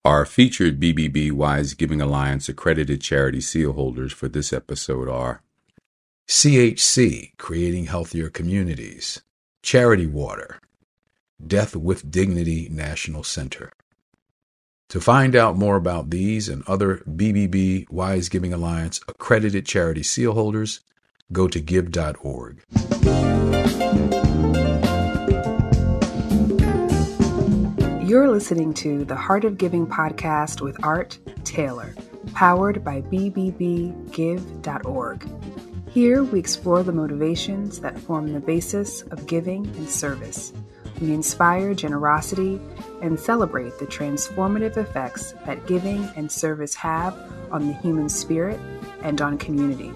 Our featured BBB Wise Giving Alliance accredited charity seal holders for this episode are CHC, Creating Healthier Communities, Charity Water, Death with Dignity National Center. To find out more about these and other BBB Wise Giving Alliance accredited charity seal holders, go to give.org. You're listening to the Heart of Giving podcast with Art Taylor, powered by bbbgive.org. Here we explore the motivations that form the basis of giving and service. We inspire generosity and celebrate the transformative effects that giving and service have on the human spirit and on community.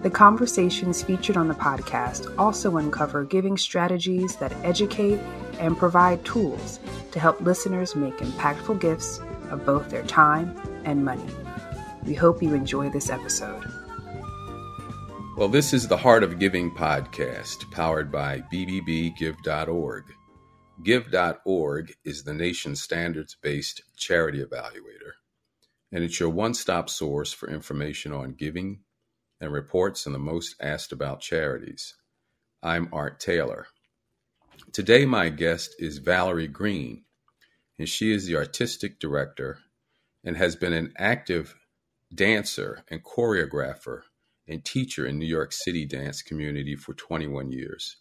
The conversations featured on the podcast also uncover giving strategies that educate and provide tools to help listeners make impactful gifts of both their time and money. We hope you enjoy this episode. Well, this is the Heart of Giving podcast, powered by bbbgive.org. Give.org is the nation's standards-based charity evaluator, and it's your one-stop source for information on giving and reports on the most asked about charities. I'm Art Taylor. Today, my guest is Valerie Green, and she is the artistic director and has been an active dancer and choreographer and teacher in New York City dance community for 21 years.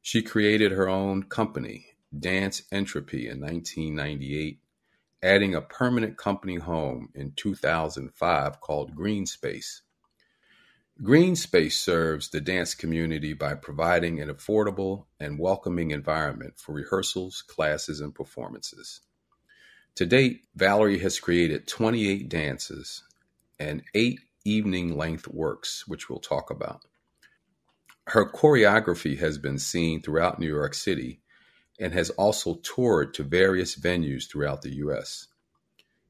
She created her own company, Dance Entropy, in 1998, adding a permanent company home in 2005 called Green Space. Green Space serves the dance community by providing an affordable and welcoming environment for rehearsals, classes, and performances. To date, Valerie has created 28 dances and 8 evening-length works, which we'll talk about. Her choreography has been seen throughout New York City and has also toured to various venues throughout the U.S.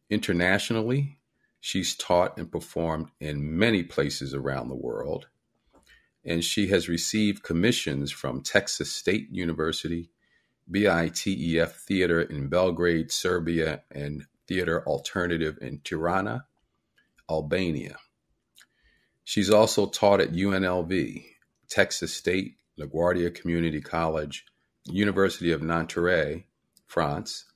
Internationally, she's taught and performed in many places around the world, and she has received commissions from Texas State University, BITEF Theater in Belgrade, Serbia, and Theater Alternative in Tirana, Albania. She's also taught at UNLV, Texas State, LaGuardia Community College, University of Nanterre, France.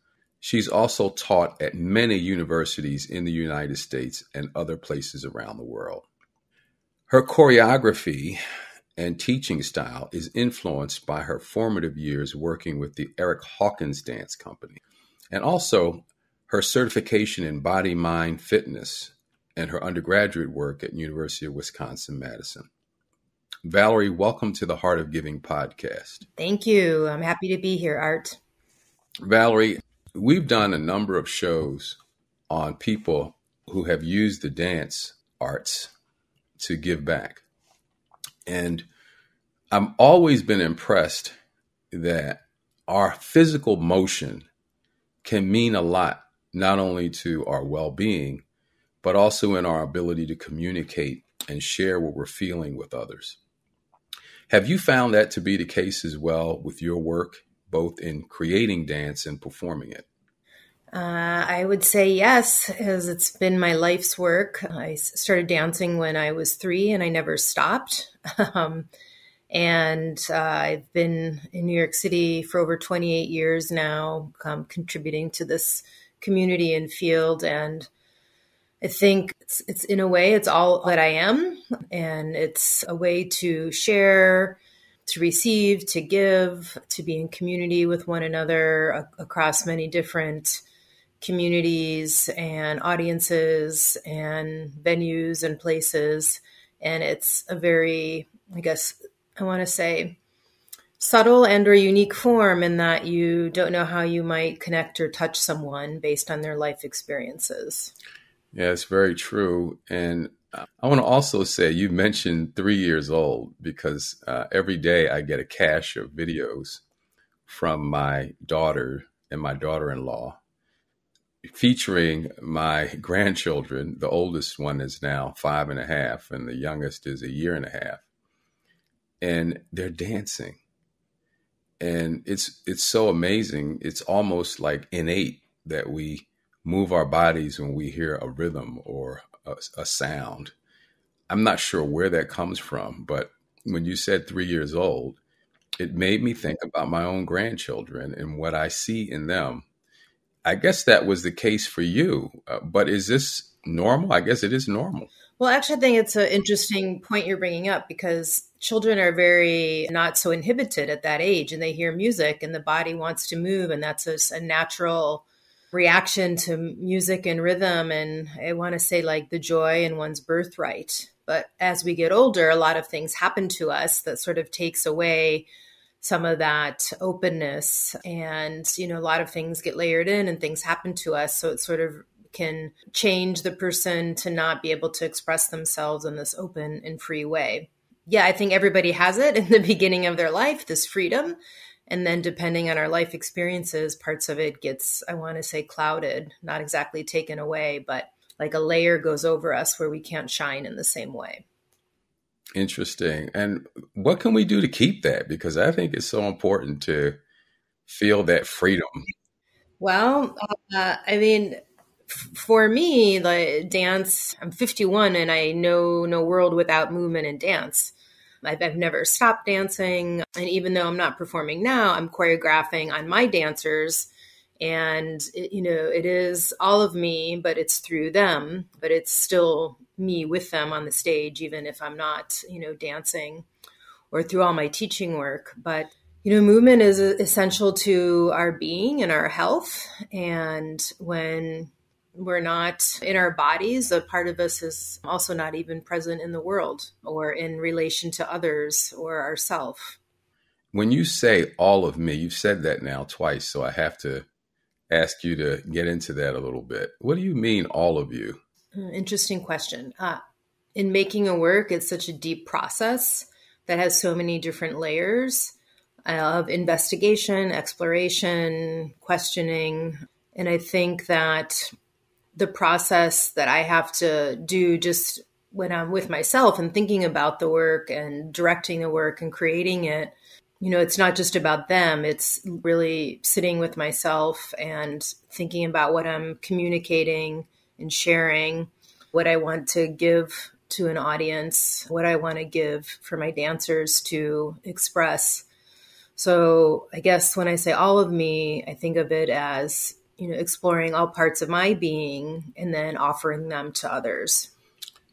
She's also taught at many universities in the United States and other places around the world. Her choreography and teaching style is influenced by her formative years working with the Eric Hawkins Dance Company, and also her certification in body, mind, fitness, and her undergraduate work at University of Wisconsin-Madison. Valerie, welcome to the Heart of Giving podcast. Thank you. I'm happy to be here, Art. Valerie, we've done a number of shows on people who have used the dance arts to give back. And I've always been impressed that our physical motion can mean a lot, not only to our well-being, but also in our ability to communicate and share what we're feeling with others. Have you found that to be the case as well with your work, both in creating dance and performing it? I would say yes, as it's been my life's work. I started dancing when I was 3 and I never stopped. And I've been in New York City for over 28 years now, contributing to this community and field. And I think it's in a way, it's all that I am. And it's a way to share, to receive, to give, to be in community with one another across many different communities and audiences and venues and places. And it's a very, I guess, I want to say, subtle and or unique form in that you don't know how you might connect or touch someone based on their life experiences. Yeah, it's very true. And I want to also say, you mentioned 3 years old, because every day I get a cache of videos from my daughter and my daughter-in-law featuring my grandchildren. The oldest one is now 5.5, and the youngest is 1.5 years. And they're dancing. And it's so amazing. It's almost like innate that we move our bodies when we hear a rhythm or a sound. I'm not sure where that comes from, but when you said 3 years old, it made me think about my own grandchildren and what I see in them. I guess that was the case for you, but is this normal? I guess it is normal. Well, actually, I think it's an interesting point you're bringing up because children are very not so inhibited at that age and they hear music and the body wants to move. And that's a natural reaction to music and rhythm. And I want to say like the joy in one's birthright. But as we get older, a lot of things happen to us that sort of takes away some of that openness. And, a lot of things get layered in and things happen to us. So it sort of can change the person to not be able to express themselves in this open and free way. Yeah, I think everybody has it in the beginning of their life, this freedom. And then depending on our life experiences, parts of it gets, I want to say, clouded, not exactly taken away, but like a layer goes over us where we can't shine in the same way. Interesting. And what can we do to keep that? Because I think it's so important to feel that freedom. Well, for me, the dance, I'm 51 and I know no world without movement and dance. I've never stopped dancing. And even though I'm not performing now, I'm choreographing on my dancers. And, it is all of me, but it's through them. But it's still me with them on the stage, even if I'm not, dancing or through all my teaching work. But movement is essential to our being and our health. And when we're not in our bodies, a part of us is also not even present in the world or in relation to others or ourself. When you say all of me, you've said that now twice, so I have to ask you to get into that a little bit. What do you mean, all of you? Interesting question. In making a work, it's such a deep process that has so many different layers of investigation, exploration, questioning. And I think that the process that I have to do just when I'm with myself and thinking about the work and directing the work and creating it, it's not just about them. It's really sitting with myself and thinking about what I'm communicating and sharing, what I want to give to an audience, what I want to give for my dancers to express. So I guess when I say all of me, I think of it as exploring all parts of my being and then offering them to others.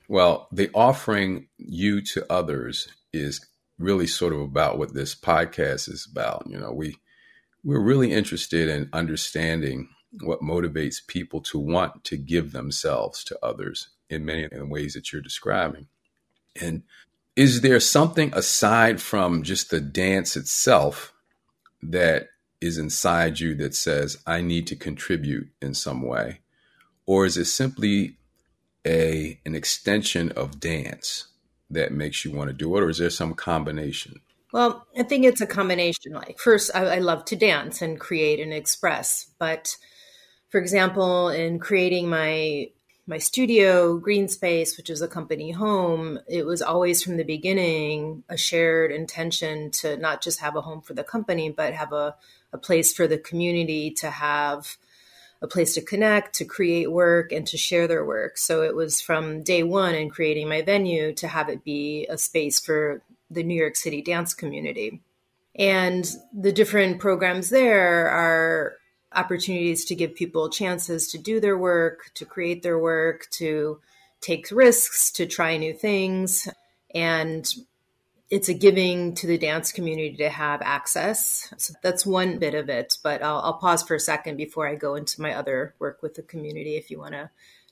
Well, the offering you to others is really sort of about what this podcast is about. We're really interested in understanding what motivates people to want to give themselves to others in many of the ways that you're describing. And is there something aside from just the dance itself that is inside you that says, I need to contribute in some way? Or is it simply an extension of dance that makes you want to do it? Or is there some combination? Well, I think it's a combination. Like first, I love to dance and create and express. But for example, in creating my studio, Green Space, which is a company home, it was always from the beginning a shared intention to not just have a home for the company, but have a place for the community to have a place to connect, to create work, and to share their work. So it was from day one in creating my venue to have it be a space for the New York City dance community. And the different programs there are opportunities to give people chances to do their work, to create their work, to take risks, to try new things. And it's a giving to the dance community to have access. So that's one bit of it, but I'll pause for a second before I go into my other work with the community if you want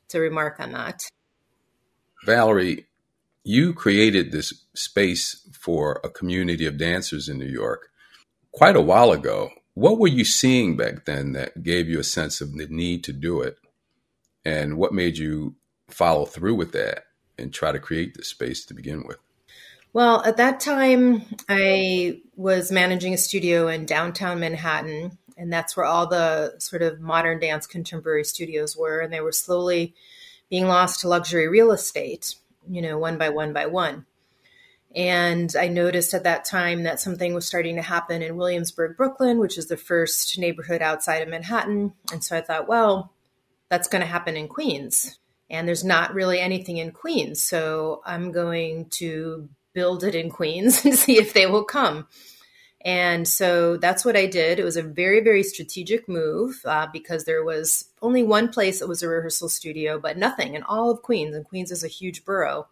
to remark on that. Valerie, you created this space for a community of dancers in New York quite a while ago. What were you seeing back then that gave you a sense of the need to do it? And what made you follow through with that and try to create this space to begin with? Well, at that time, I was managing a studio in downtown Manhattan, and that's where all the sort of modern dance contemporary studios were. And they were slowly being lost to luxury real estate, one by one by one. And I noticed at that time that something was starting to happen in Williamsburg, Brooklyn, which is the first neighborhood outside of Manhattan. And so I thought, well, that's going to happen in Queens. And there's not really anything in Queens. So I'm going to build it in Queens and see if they will come. And so that's what I did. It was a very, very strategic move because there was only one place that was a rehearsal studio, but nothing in all of Queens. And Queens is a huge borough.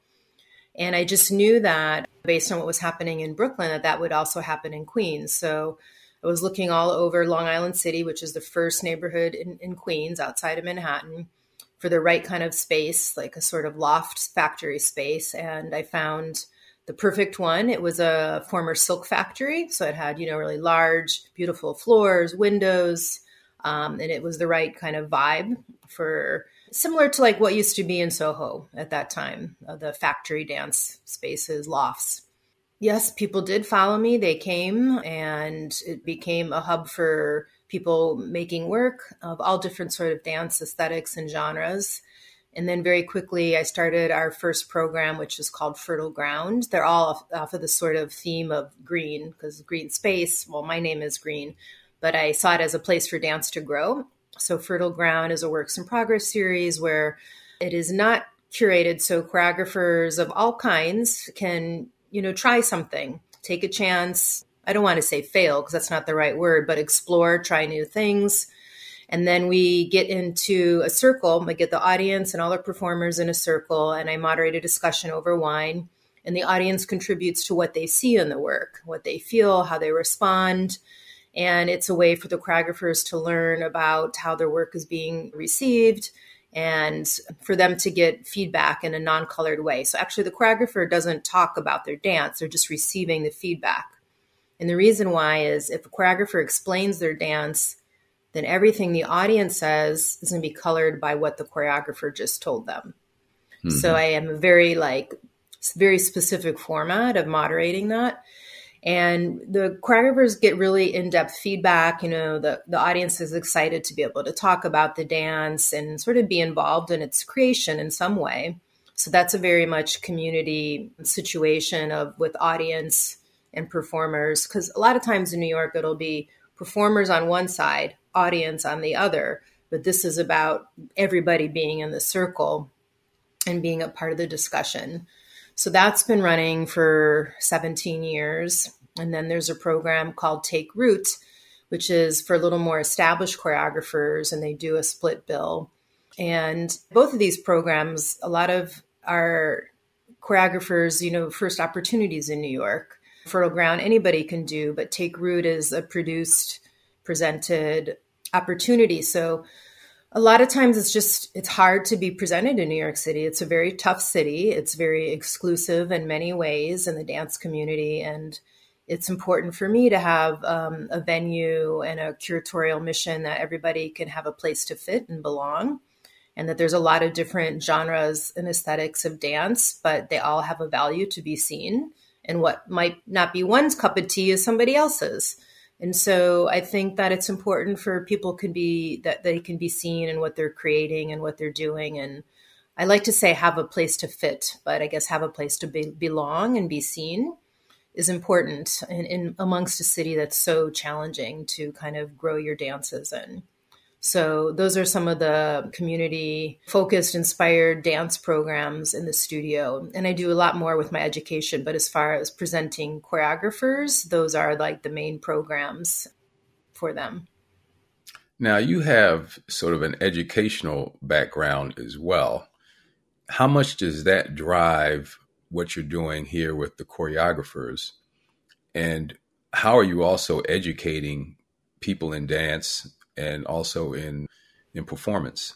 And I just knew that based on what was happening in Brooklyn, that that would also happen in Queens. So I was looking all over Long Island City, which is the first neighborhood in Queens outside of Manhattan, for the right kind of space, like a sort of loft factory space. And I found the perfect one. It was a former silk factory. So it had, really large, beautiful floors, windows, and it was the right kind of vibe for similar to like what used to be in Soho at that time, the factory dance spaces, lofts. Yes, people did follow me. They came, and it became a hub for people making work of all different sort of dance aesthetics and genres. And then very quickly, I started our first program, which is called Fertile Ground. They're all off of the sort of theme of green, because green space, well, my name is Green, but I saw it as a place for dance to grow. So Fertile Ground is a works in progress series where it is not curated. So choreographers of all kinds can, try something, take a chance. I don't want to say fail because that's not the right word, but explore, try new things. And then we get into a circle. I get the audience and all the performers in a circle, and I moderate a discussion over wine. And the audience contributes to what they see in the work, what they feel, how they respond. And it's a way for the choreographers to learn about how their work is being received and for them to get feedback in a non-colored way. So actually the choreographer doesn't talk about their dance, they're just receiving the feedback. And the reason why is if a choreographer explains their dance, then everything the audience says is going to be colored by what the choreographer just told them. Mm-hmm. So I am a very specific format of moderating that. And the choreographers get really in-depth feedback. The audience is excited to be able to talk about the dance and sort of be involved in its creation in some way. So that's a very much community situation with audience and performers. Because a lot of times in New York, it'll be performers on one side, audience on the other. But this is about everybody being in the circle and being a part of the discussion. So that's been running for 17 years. And then there's a program called Take Root, which is for a little more established choreographers, and they do a split bill. And both of these programs, a lot of our choreographers, first opportunities in New York. Fertile Ground, anybody can do, but Take Root is a produced, presented opportunity. So a lot of times it's hard to be presented in New York City. It's a very tough city. It's very exclusive in many ways in the dance community. And it's important for me to have a venue and a curatorial mission that everybody can have a place to fit and belong. And that there's a lot of different genres and aesthetics of dance, but they all have a value to be seen. And what might not be one's cup of tea is somebody else's. And so I think that it's important for people that they can be seen in what they're creating and what they're doing. And I like to say have a place to fit, but I guess have a place to belong and be seen is important in amongst a city that's so challenging to kind of grow your dances in. So those are some of the community-focused, inspired dance programs in the studio. And I do a lot more with my education, but as far as presenting choreographers, those are like the main programs for them. Now, you have sort of an educational background as well. How much does that drive what you're doing here with the choreographers? And how are you also educating people in dance and also in performance?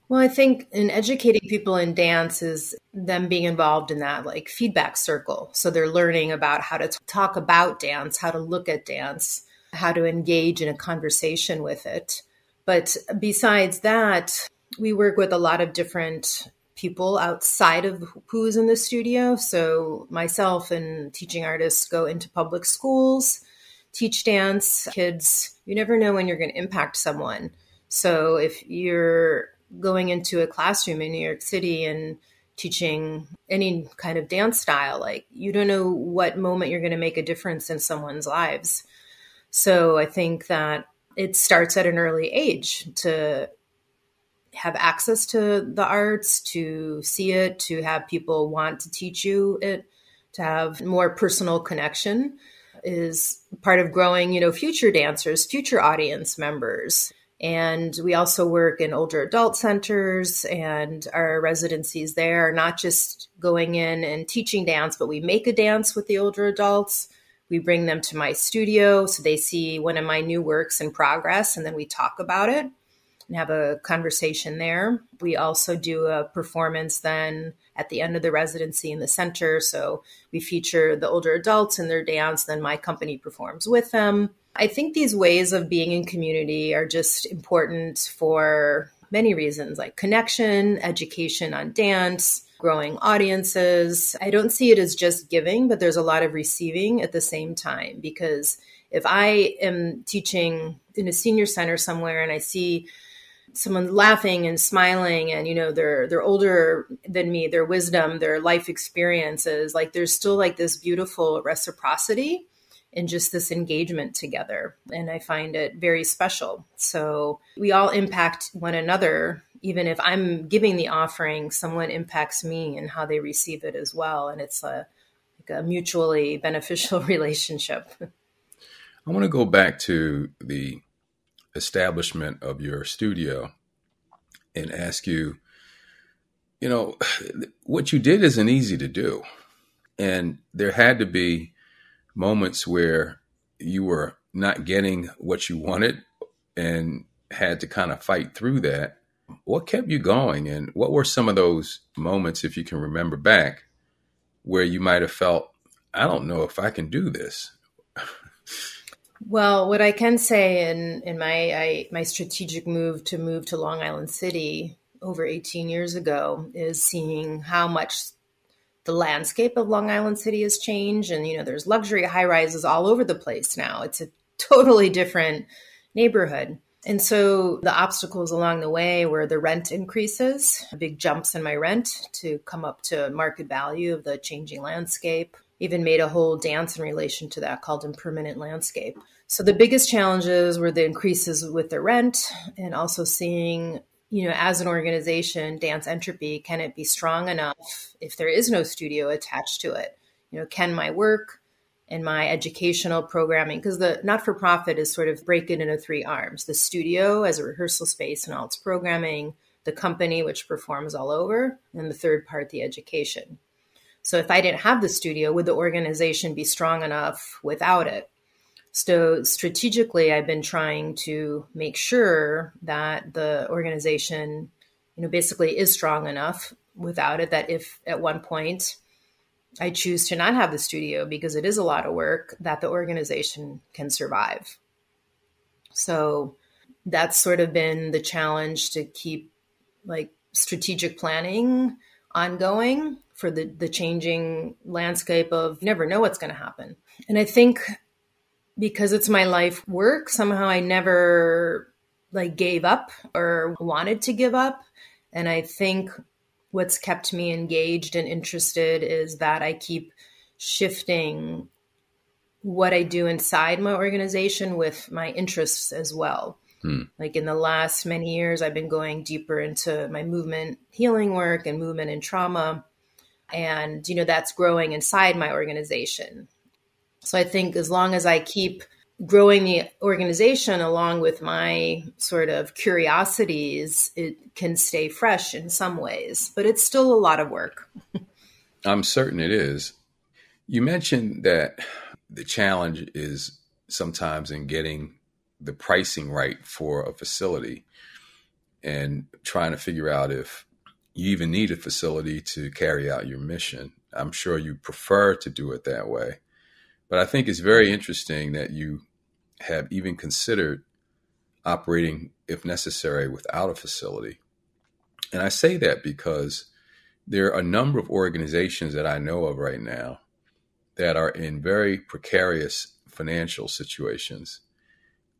Well, I think in educating people in dance is them being involved in that like feedback circle. So they're learning about how to talk about dance, how to look at dance, how to engage in a conversation with it. But besides that, we work with a lot of different people outside of who's in the studio. So myself and teaching artists go into public schools, teach dance. Kids, you never know when you're going to impact someone. So if you're going into a classroom in New York City and teaching any kind of dance style, like you don't know what moment you're going to make a difference in someone's lives. So I think that it starts at an early age to have access to the arts, to see it, to have people want to teach you it, to have more personal connection is part of growing, future dancers, future audience members. And we also work in older adult centers, and our residencies there are not just going in and teaching dance, but we make a dance with the older adults. We bring them to my studio so they see one of my new works in progress, and then we talk about it and have a conversation there. We also do a performance then at the end of the residency in the center. So we feature the older adults in their dance, then my company performs with them. I think these ways of being in community are just important for many reasons, like connection, education on dance, growing audiences. I don't see it as just giving, but there's a lot of receiving at the same time, because if I am teaching in a senior center somewhere and I see someone laughing and smiling and, they're older than me, their wisdom, their life experiences, like there's still like this beautiful reciprocity and just this engagement together. And I find it very special. So we all impact one another. Even if I'm giving the offering, someone impacts me and how they receive it as well. And it's like a mutually beneficial relationship. I want to go back to the establishment of your studio and ask you, what you did isn't easy to do. And there had to be moments where you were not getting what you wanted and had to kind of fight through that. What kept you going? And what were some of those moments, if you can remember back, where you might have felt, I don't know if I can do this? Well, what I can say in my strategic move to Long Island City over 18 years ago is seeing how much the landscape of Long Island City has changed. And, there's luxury high rises all over the place now. It's a totally different neighborhood. And so the obstacles along the way were the rent increases, big jumps in my rent to come up to market value of the changing landscape. Even made a whole dance in relation to that called Impermanent Landscape. So the biggest challenges were the increases with the rent, and also seeing, as an organization, Dance Entropy, can it be strong enough if there is no studio attached to it? Can my work and my educational programming, because the not-for-profit is sort of break it into three arms: the studio as a rehearsal space and all its programming, the company, which performs all over, and the third part, the education. So if I didn't have the studio, would the organization be strong enough without it? So strategically, I've been trying to make sure that the organization, basically is strong enough without it, that if at one point I choose to not have the studio because it is a lot of work, that the organization can survive. So that's sort of been the challenge, to keep like strategic planning ongoing for the changing landscape of you never know what's going to happen. And I think because it's my life work, somehow I never gave up or wanted to give up. And I think what's kept me engaged and interested is that I keep shifting what I do inside my organization with my interests as well. Like in the last many years, I've been going deeper into my movement healing work and movement and trauma. And, that's growing inside my organization. So I think as long as I keep growing the organization along with my sort of curiosities, it can stay fresh in some ways, but it's still a lot of work. I'm certain it is. You mentioned that the challenge is sometimes in getting the pricing right for a facility and trying to figure out if you even need a facility to carry out your mission. I'm sure you prefer to do it that way. But I think it's very interesting that you have even considered operating, if necessary, without a facility. And I say that because there are a number of organizations that I know of right now that are in very precarious financial situations.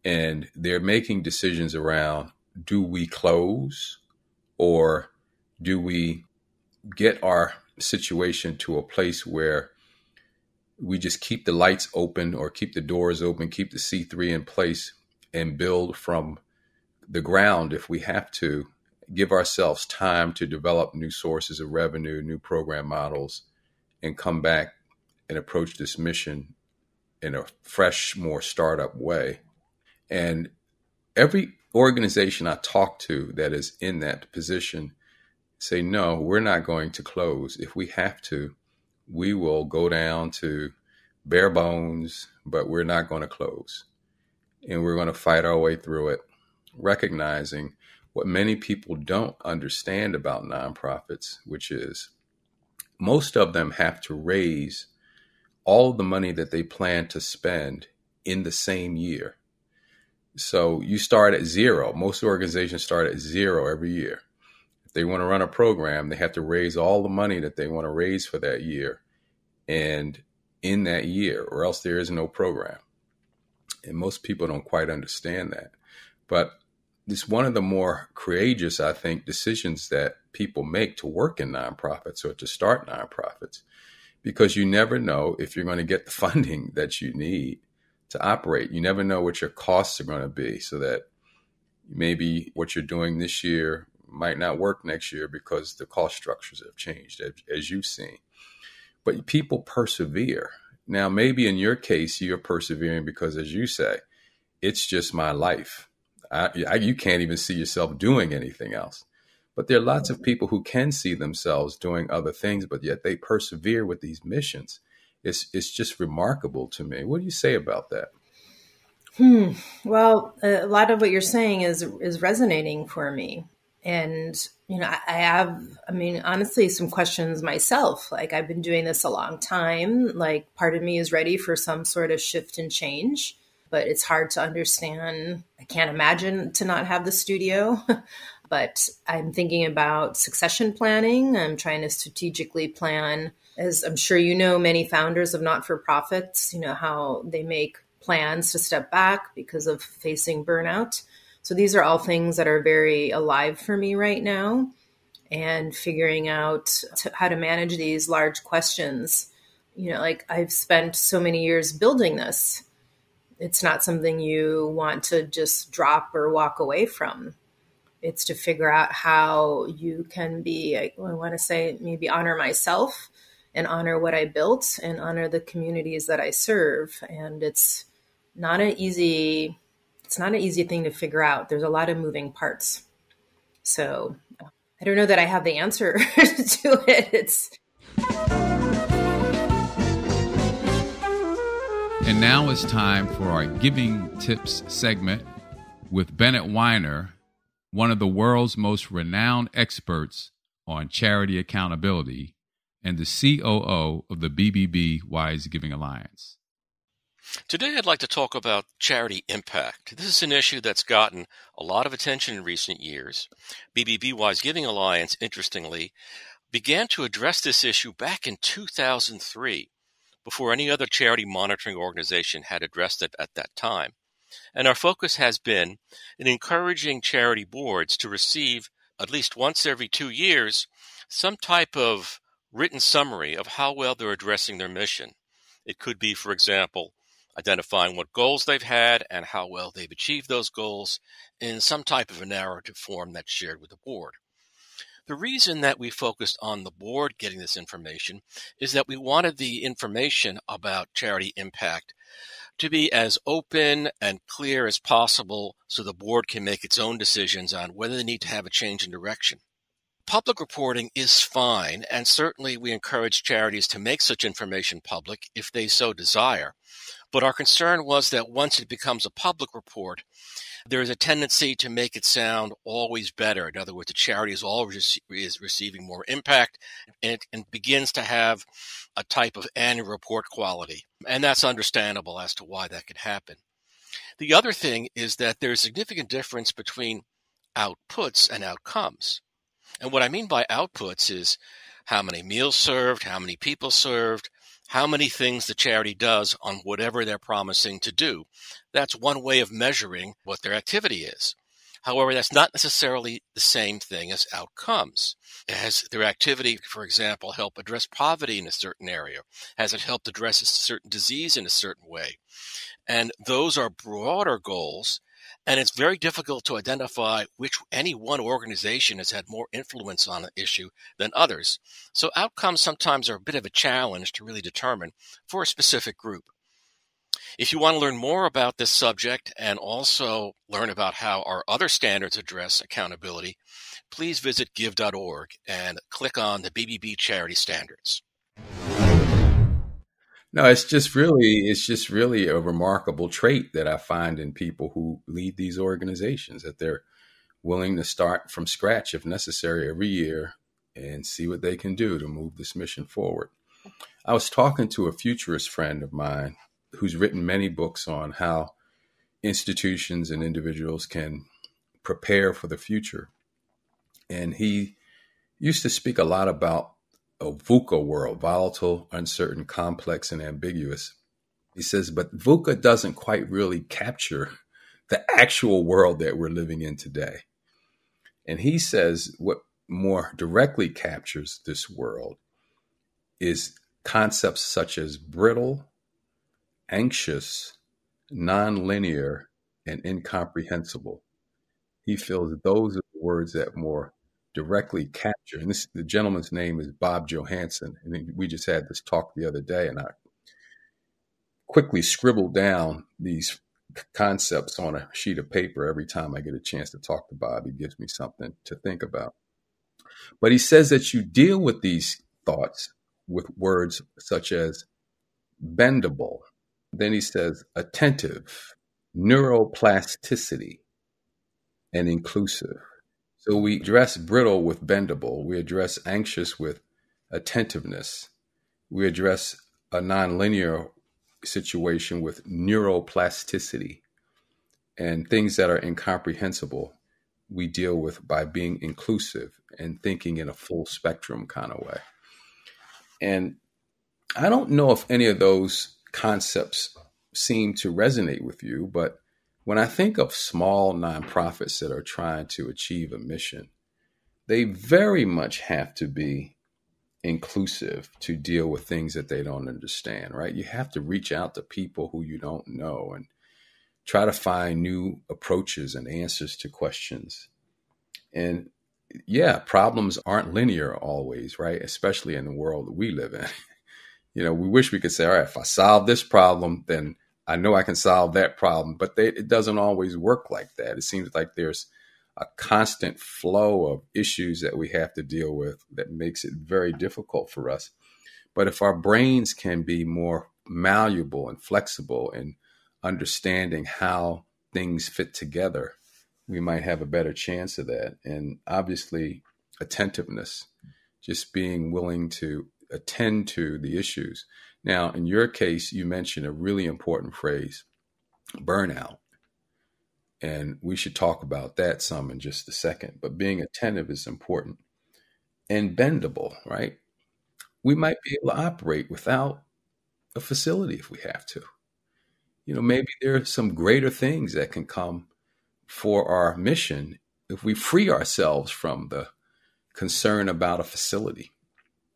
And they're making decisions around, do we close or do we get our situation to a place where we just keep the lights open or keep the doors open, keep the C3 in place and build from the ground if we have to, give ourselves time to develop new sources of revenue, new program models, and come back and approach this mission in a fresh, more startup way. And every organization I talk to that is in that position say, no, we're not going to close. If we have to, we will go down to bare bones, but we're not going to close. And we're going to fight our way through it, recognizing what many people don't understand about nonprofits, which is most of them have to raise all the money that they plan to spend in the same year. So you start at zero. Most organizations start at zero every year. If they want to run a program, they have to raise all the money that they want to raise for that year and in that year, or else there is no program. And most people don't quite understand that. But it's one of the more courageous, I think, decisions that people make to work in nonprofits or to start nonprofits, because you never know if you're going to get the funding that you need to operate. You never know what your costs are going to be, so that maybe what you're doing this year might not work next year because the cost structures have changed, as you've seen. But people persevere. Now, maybe in your case, you're persevering because, as you say, it's just my life. You can't even see yourself doing anything else. But there are lots of people who can see themselves doing other things, but yet they persevere with these missions. It's just remarkable to me. What do you say about that? Well, a lot of what you're saying is resonating for me. And, I have, honestly, some questions myself. Like, I've been doing this a long time. Like, part of me is ready for some sort of shift and change, but it's hard to understand. I can't imagine to not have the studio, but I'm thinking about succession planning. I'm trying to strategically plan, as I'm sure you know, many founders of not-for-profits, how they make plans to step back because of facing burnout. So these are all things that are very alive for me right now, and figuring out how to manage these large questions. Like, I've spent so many years building this. It's not something you want to just drop or walk away from. It's to figure out how you can I want to say, maybe honor myself and honor what I built and honor the communities that I serve. And it's not an easy thing to figure out. There's a lot of moving parts. So I don't know that I have the answer to it. And now it's time for our Giving Tips segment with Bennett Weiner, one of the world's most renowned experts on charity accountability and the COO of the BBB Wise Giving Alliance. Today, I'd like to talk about charity impact. This is an issue that's gotten a lot of attention in recent years. BBB Wise Giving Alliance, interestingly, began to address this issue back in 2003, before any other charity monitoring organization had addressed it at that time. And our focus has been in encouraging charity boards to receive, at least once every 2 years, some type of written summary of how well they're addressing their mission. It could be, for example, identifying what goals they've had and how well they've achieved those goals in some type of a narrative form that's shared with the board. The reason that we focused on the board getting this information is that we wanted the information about charity impact to be as open and clear as possible so the board can make its own decisions on whether they need to have a change in direction. Public reporting is fine, and certainly we encourage charities to make such information public if they so desire. But our concern was that once it becomes a public report, there is a tendency to make it sound always better. In other words, the charity is always receiving more impact, and it begins to have a type of annual report quality. And that's understandable as to why that could happen. The other thing is that there's a significant difference between outputs and outcomes. And what I mean by outputs is how many meals served, how many people served, how many things the charity does on whatever they're promising to do. That's one way of measuring what their activity is. However, that's not necessarily the same thing as outcomes. Has their activity, for example, helped address poverty in a certain area? Has it helped address a certain disease in a certain way? And those are broader goals, And it's very difficult to identify which any one organization has had more influence on an issue than others. So outcomes sometimes are a bit of a challenge to really determine for a specific group. If you want to learn more about this subject and also learn about how our other standards address accountability, please visit give.org and click on the BBB Charity Standards. No, it's just really a remarkable trait that I find in people who lead these organizations, that they're willing to start from scratch if necessary every year and see what they can do to move this mission forward. I was talking to a futurist friend of mine who's written many books on how institutions and individuals can prepare for the future. And he used to speak a lot about a VUCA world, volatile, uncertain, complex, and ambiguous. He says, but VUCA doesn't quite really capture the actual world that we're living in today. And he says what more directly captures this world is concepts such as brittle, anxious, nonlinear, and incomprehensible. He feels those are the words that more directly capture. And the gentleman's name is Bob Johansson. And we just had this talk the other day, and I quickly scribbled down these concepts on a sheet of paper every time I get a chance to talk to Bob. He gives me something to think about. But he says that you deal with these thoughts with words such as bendable. Then he says attentive, neuroplasticity, and inclusive. So we address brittle with bendable. We address anxious with attentiveness. We address a nonlinear situation with neuroplasticity. And things that are incomprehensible, we deal with by being inclusive and thinking in a full spectrum kind of way. And I don't know if any of those concepts seem to resonate with you, but when I think of small nonprofits that are trying to achieve a mission, they very much have to be inclusive to deal with things that they don't understand, right? You have to reach out to people who you don't know and try to find new approaches and answers to questions. And yeah, problems aren't linear always, right? Especially in the world that we live in. We wish we could say, all right, if I solve this problem, then I know I can solve that problem. But it doesn't always work like that. It seems like there's a constant flow of issues that we have to deal with that makes it very difficult for us. But if our brains can be more malleable and flexible in understanding how things fit together, we might have a better chance of that. And obviously, attentiveness, just being willing to attend to the issues. Now, in your case, you mentioned a really important phrase, burnout. And we should talk about that some in just a second. But being attentive is important and bendable, right? We might be able to operate without a facility if we have to. Maybe there are some greater things that can come for our mission if we free ourselves from the concern about a facility.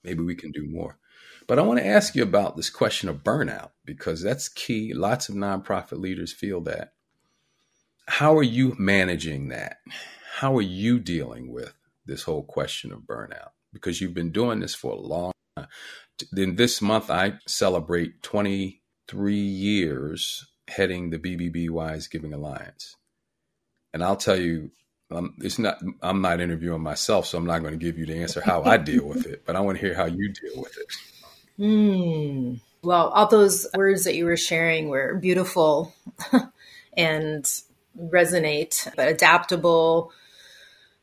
Maybe we can do more. But I want to ask you about this question of burnout, because that's key. Lots of nonprofit leaders feel that. How are you managing that? How are you dealing with this whole question of burnout? Because you've been doing this for a long time. Then this month, I celebrate 23 years heading the BBB Wise Giving Alliance. And I'll tell you, I'm not interviewing myself, so I'm not going to give you the answer how I deal with it, but I want to hear how you deal with it. Well, all those words that you were sharing were beautiful and resonate, but adaptable,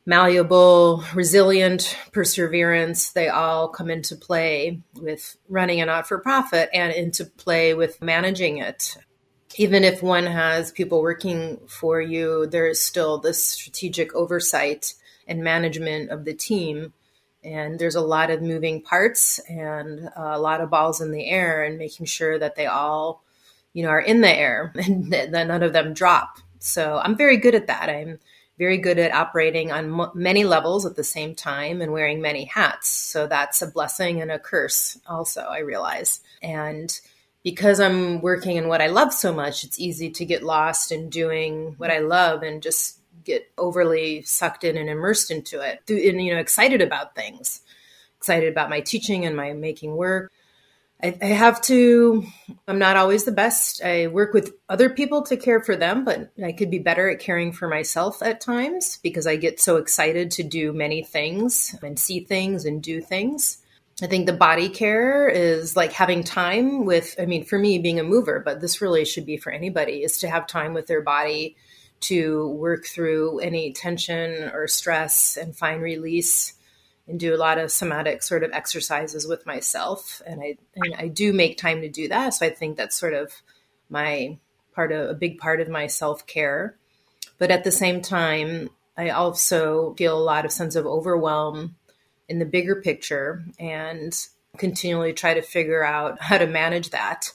malleable, resilient, perseverance, they all come into play with running a not-for-profit and into play with managing it. Even if one has people working for you, there is still this strategic oversight and management of the team. And there's a lot of moving parts and a lot of balls in the air, and making sure that they all, are in the air and that none of them drop. So I'm very good at that. I'm very good at operating on many levels at the same time and wearing many hats. So that's a blessing and a curse also, I realize. And because I'm working in what I love so much, it's easy to get lost in doing what I love and just get overly sucked in and immersed into it and, excited about things, excited about my teaching and my making work. I'm not always the best. I work with other people to care for them, but I could be better at caring for myself at times because I get so excited to do many things and see things and do things. I think the body care is like having time for me being a mover, but this really should be for anybody, is to have time with their body to work through any tension or stress and find release, and do a lot of somatic sort of exercises with myself. And I do make time to do that. So I think that's sort of a big part of my self-care. But at the same time, I also feel a lot of sense of overwhelm in the bigger picture and continually try to figure out how to manage that.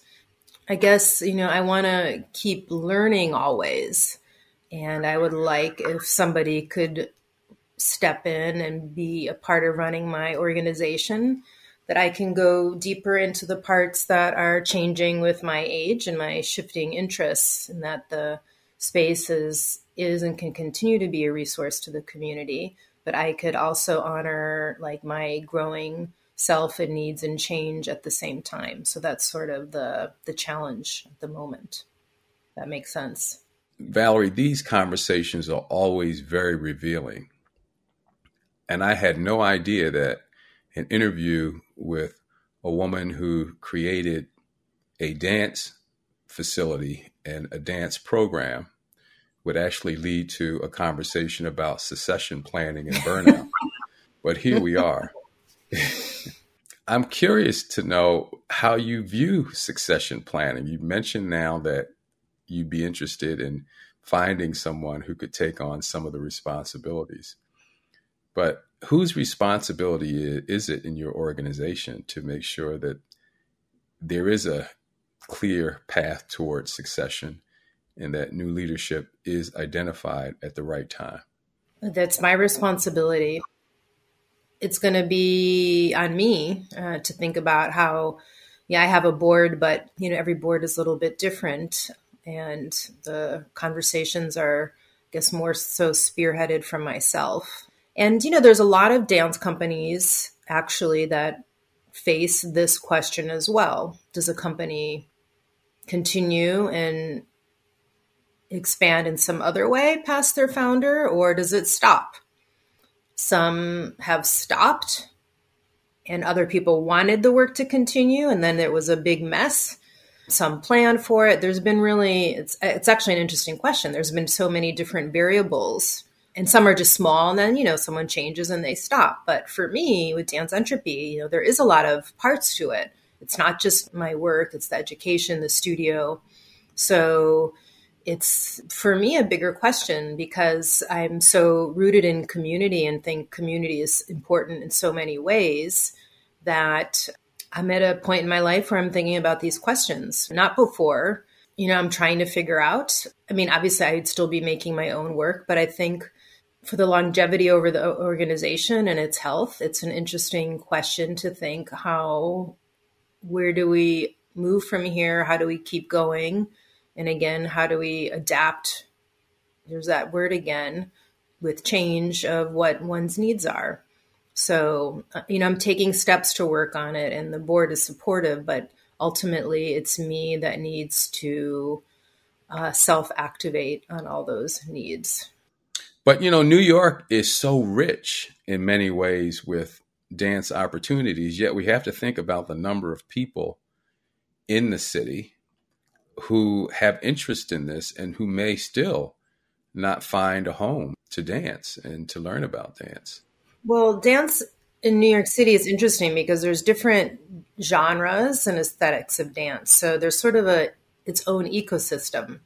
I guess, I want to keep learning always. And I would like if somebody could step in and be a part of running my organization, that I can go deeper into the parts that are changing with my age and my shifting interests, and that the space is and can continue to be a resource to the community. But I could also honor like my growing self and needs and change at the same time. So that's sort of the challenge at the moment. That makes sense. Valerie, these conversations are always very revealing. And I had no idea that an interview with a woman who created a dance facility and a dance program would actually lead to a conversation about succession planning and burnout. But here we are. I'm curious to know how you view succession planning. You mentioned now that you'd be interested in finding someone who could take on some of the responsibilities. But whose responsibility is it in your organization to make sure that there is a clear path towards succession and that new leadership is identified at the right time? That's my responsibility. It's going to be on me to think about how, I have a board, but, every board is a little bit different. And the conversations are, I guess, more so spearheaded from myself. And, there's a lot of dance companies actually that face this question as well. Does a company continue and expand in some other way past their founder, or does it stop? Some have stopped and other people wanted the work to continue, and then it was a big mess. Some planned for it. There's been it's actually an interesting question. There's been so many different variables, and some are just small, and then, someone changes and they stop. But for me, with Dance Entropy, there is a lot of parts to it. It's not just my work, it's the education, the studio. So it's, for me, a bigger question because I'm so rooted in community and think community is important in so many ways that I'm at a point in my life where I'm thinking about these questions. Not before, I'm trying to figure out. Obviously I'd still be making my own work, but I think for the longevity over the organization and its health, it's an interesting question to think where do we move from here? How do we keep going? And again, how do we adapt? There's that word again, with change of what one's needs are. So, I'm taking steps to work on it, and the board is supportive, but ultimately it's me that needs to self-activate on all those needs. But, New York is so rich in many ways with dance opportunities, yet we have to think about the number of people in the city who have interest in this and who may still not find a home to dance and to learn about dance. Well, dance in New York City is interesting because there's different genres and aesthetics of dance. So there's sort of its own ecosystem.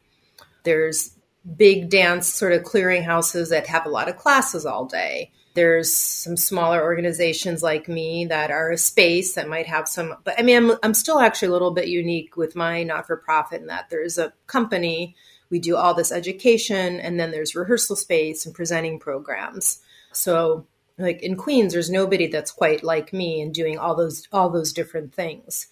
There's big dance sort of clearinghouses that have a lot of classes all day. There's some smaller organizations like me that are a space that might have some, but I'm still actually a little bit unique with my not-for-profit in that there's a company, we do all this education, and then there's rehearsal space and presenting programs. So like in Queens, there's nobody that's quite like me and doing all those different things.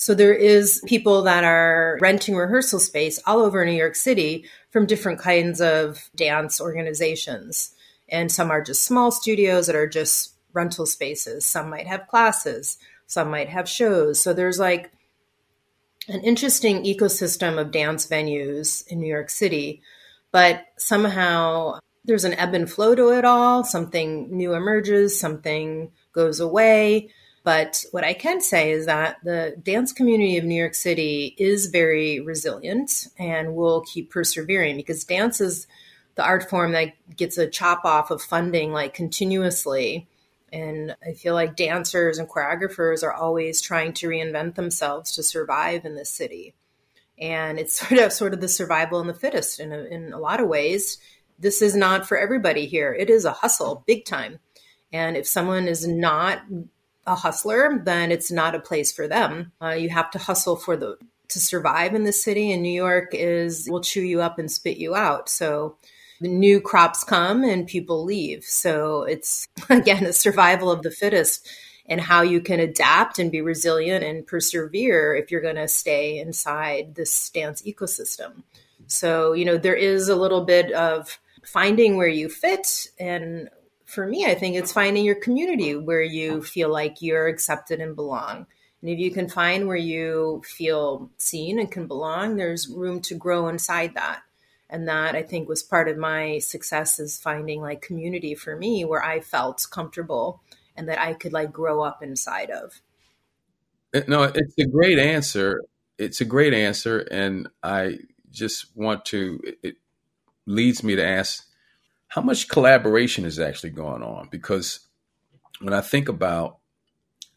So there is people that are renting rehearsal space all over New York City from different kinds of dance organizations. And some are just small studios that are just rental spaces. Some might have classes. Some might have shows. So there's like an interesting ecosystem of dance venues in New York City, but somehow there's an ebb and flow to it all. Something new emerges, something goes away. But what I can say is that the dance community of New York City is very resilient and will keep persevering, because dance is the art form that gets a chop off of funding like continuously. And I feel like dancers and choreographers are always trying to reinvent themselves to survive in this city. And it's sort of the survival in the fittest in a lot of ways. This is not for everybody here. It is a hustle, big time. And if someone is not a hustler, then it's not a place for them. You have to hustle to survive in the city. And New York will chew you up and spit you out. So the new crops come and people leave. So it's, again, a survival of the fittest, and how you can adapt and be resilient and persevere if you're going to stay inside this dance ecosystem. So, there is a little bit of finding where you fit. And for me, I think it's finding your community where you feel like you're accepted and belong. And if you can find where you feel seen and can belong, there's room to grow inside that. And that, I think, was part of my success, is finding like community for me where I felt comfortable and that I could like grow up inside of. No, it's a great answer. It's a great answer. And I just it leads me to ask, how much collaboration is actually going on? Because when I think about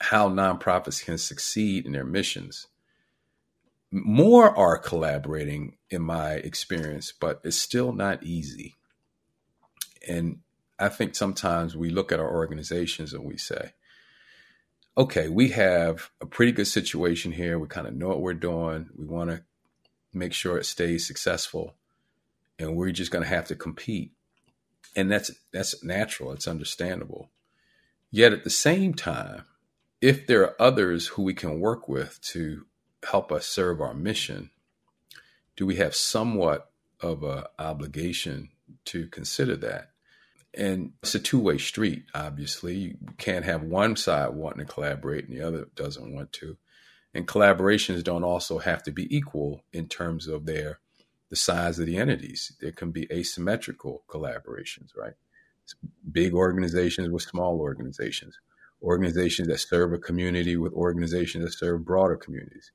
how nonprofits can succeed in their missions, more are collaborating in my experience, but it's still not easy. And I think sometimes we look at our organizations and we say, okay, we have a pretty good situation here. We kind of know what we're doing. We want to make sure it stays successful, and we're just going to have to compete. And that's natural. It's understandable. Yet at the same time, if there are others who we can work with to help us serve our mission, do we have somewhat of an obligation to consider that? And it's a two-way street, obviously. You can't have one side wanting to collaborate and the other doesn't want to. And collaborations don't also have to be equal in terms of the size of the entities. There can be asymmetrical collaborations, right? Big organizations with small organizations that serve a community with organizations that serve broader communities,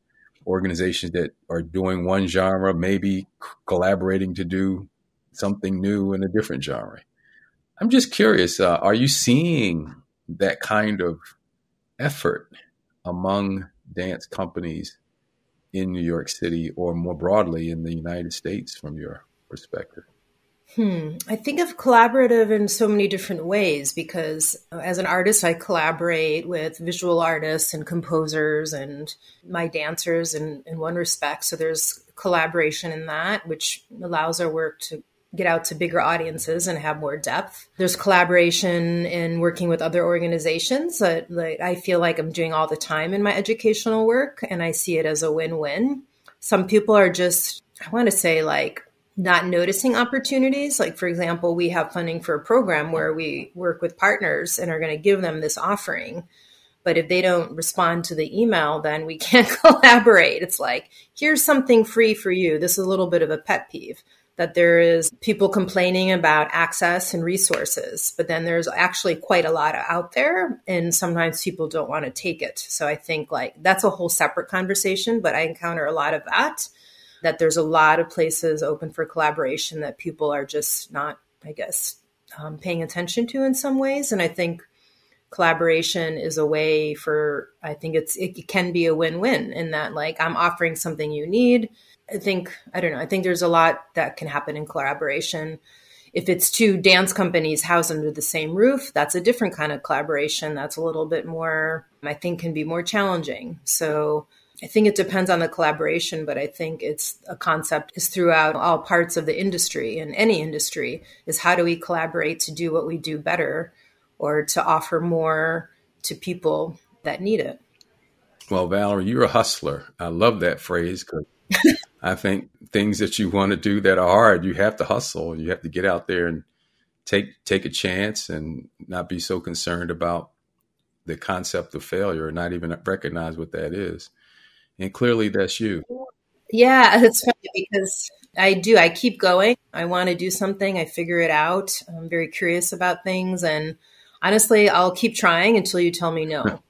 organizations that are doing one genre, maybe collaborating to do something new in a different genre. I'm just curious, are you seeing that kind of effort among dance companies in New York City, or more broadly in the United States from your perspective? I think of collaborative in so many different ways, because as an artist, I collaborate with visual artists and composers and my dancers in one respect. So there's collaboration in that, which allows our work to get out to bigger audiences and have more depth. There's collaboration in working with other organizations that I feel like I'm doing all the time in my educational work, and I see it as a win-win. Some people are just, I want to say, like, not noticing opportunities. Like, for example, we have funding for a program where we work with partners and are going to give them this offering. But if they don't respond to the email, then we can't collaborate. It's like, here's something free for you. This is a little bit of a pet peeve, that there is people complaining about access and resources, but then there's actually quite a lot out there, and sometimes people don't want to take it. So I think like that's a whole separate conversation, but I encounter a lot of that there's a lot of places open for collaboration that people are just not, I guess, paying attention to in some ways. And I think collaboration is a way I think it can be a win-win in that, like, I'm offering something you need. I think there's a lot that can happen in collaboration. If it's two dance companies housed under the same roof, that's a different kind of collaboration. That's a little bit more, I think, can be more challenging. So I think it depends on the collaboration, but I think it's a concept is throughout all parts of the industry, and any industry, is how do we collaborate to do what we do better, or to offer more to people that need it. Well, Valerie, you're a hustler. I love that phrase because I think things that you want to do that are hard, you have to hustle. You have to get out there and take a chance and not be so concerned about the concept of failure or not even recognize what that is. And clearly that's you. Yeah, it's funny because I keep going. I want to do something. I figure it out. I'm very curious about things. And honestly, I'll keep trying until you tell me no.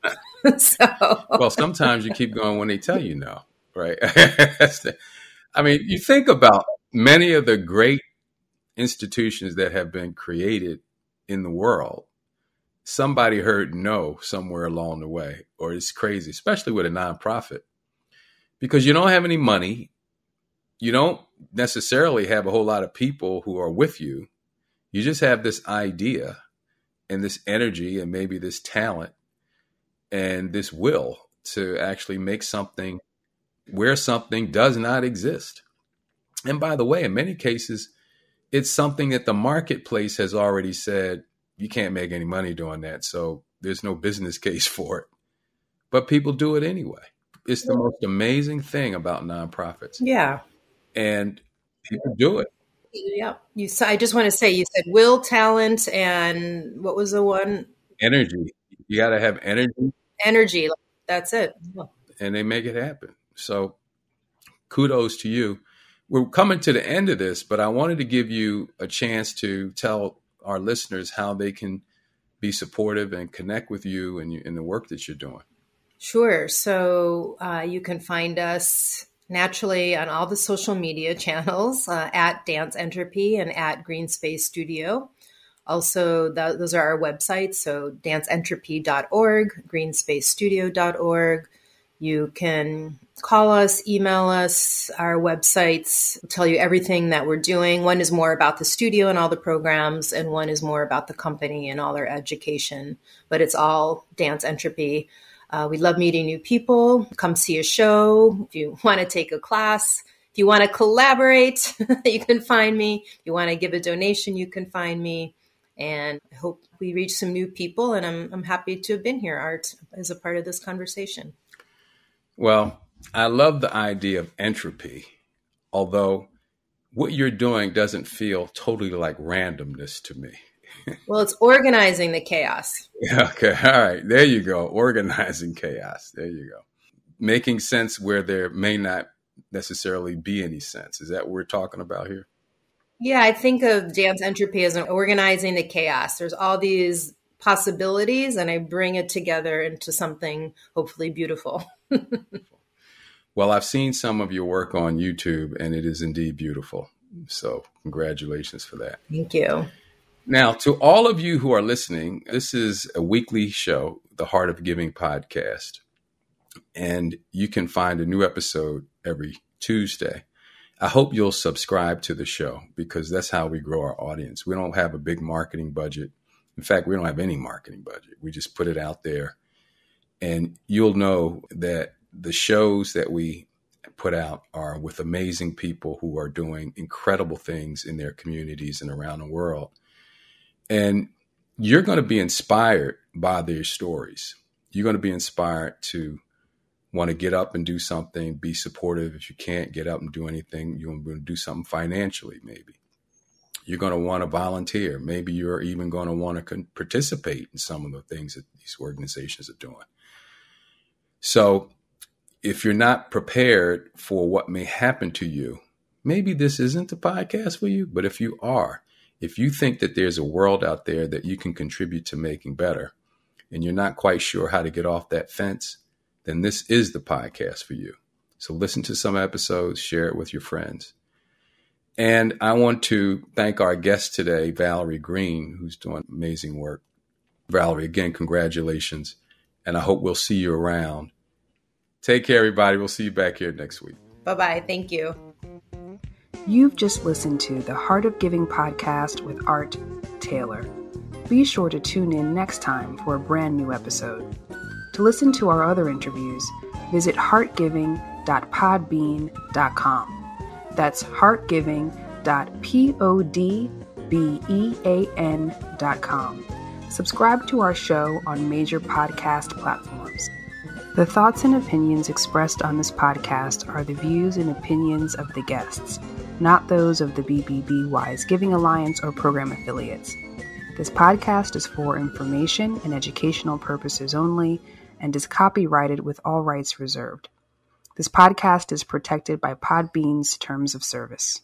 So, Well, sometimes you keep going when they tell you no, right? I mean, you think about many of the great institutions that have been created in the world. Somebody heard no somewhere along the way, or it's crazy, especially with a nonprofit, because you don't have any money. You don't necessarily have a whole lot of people who are with you. You just have this idea and this energy and maybe this talent and this will to actually make something where something does not exist. And by the way, in many cases, it's something that the marketplace has already said, you can't make any money doing that. So there's no business case for it. But people do it anyway. It's the most amazing thing about nonprofits. yeah. And people do it. Yeah. I just want to say, you said will, talent, and what was the one? Energy. You got to have energy. Energy. That's it. And they make it happen. So kudos to you. We're coming to the end of this, but I wanted to give you a chance to tell our listeners how they can be supportive and connect with you and in the work that you're doing. Sure. So you can find us naturally on all the social media channels at Dance Entropy and at Green Space Studio. Also, those are our websites. So danceentropy.org, greenspacstudio.org. You can call us, email us. Our websites tell you everything that we're doing. One is more about the studio and all the programs, and one is more about the company and all our education. But it's all Dance Entropy. We love meeting new people. Come see a show. If you want to take a class, if you want to collaborate, you can find me. If you want to give a donation, you can find me. And I hope we reach some new people. And I'm happy to have been here, Art, as a part of this conversation. Well, I love the idea of entropy, although what you're doing doesn't feel totally like randomness to me. Well, it's organizing the chaos. Okay. All right. There you go. Organizing chaos. There you go. Making sense where there may not necessarily be any sense. Is that what we're talking about here? Yeah, I think of Dance Entropy as organizing the chaos. There's all these possibilities, and I bring it together into something hopefully beautiful. Well, I've seen some of your work on YouTube, and it is indeed beautiful. So congratulations for that. Thank you. Now, to all of you who are listening, this is a weekly show, the Heart of Giving podcast, and you can find a new episode every Tuesday. I hope you'll subscribe to the show because that's how we grow our audience. We don't have a big marketing budget. In fact, we don't have any marketing budget. We just put it out there, and you'll know that the shows that we put out are with amazing people who are doing incredible things in their communities and around the world. And you're going to be inspired by their stories. You're going to be inspired to want to get up and do something, be supportive. If you can't get up and do anything, you're going to do something financially, maybe. You're going to want to volunteer. Maybe you're even going to want to participate in some of the things that these organizations are doing. So if you're not prepared for what may happen to you, maybe this isn't the podcast for you. But if you are, if you think that there's a world out there that you can contribute to making better, and you're not quite sure how to get off that fence, then this is the podcast for you. So listen to some episodes, share it with your friends. And I want to thank our guest today, Valerie Green, who's doing amazing work. Valerie, again, congratulations. And I hope we'll see you around. Take care, everybody. We'll see you back here next week. Bye-bye. Thank you. You've just listened to the Heart of Giving podcast with Art Taylor. Be sure to tune in next time for a brand new episode. To listen to our other interviews, visit heartgiving.podbean.com. That's heartgiving.podbean.com. Subscribe to our show on major podcast platforms. The thoughts and opinions expressed on this podcast are the views and opinions of the guests, not those of the BBB Wise Giving Alliance or program affiliates. This podcast is for information and educational purposes only and is copyrighted with all rights reserved. This podcast is protected by Podbean's terms of service.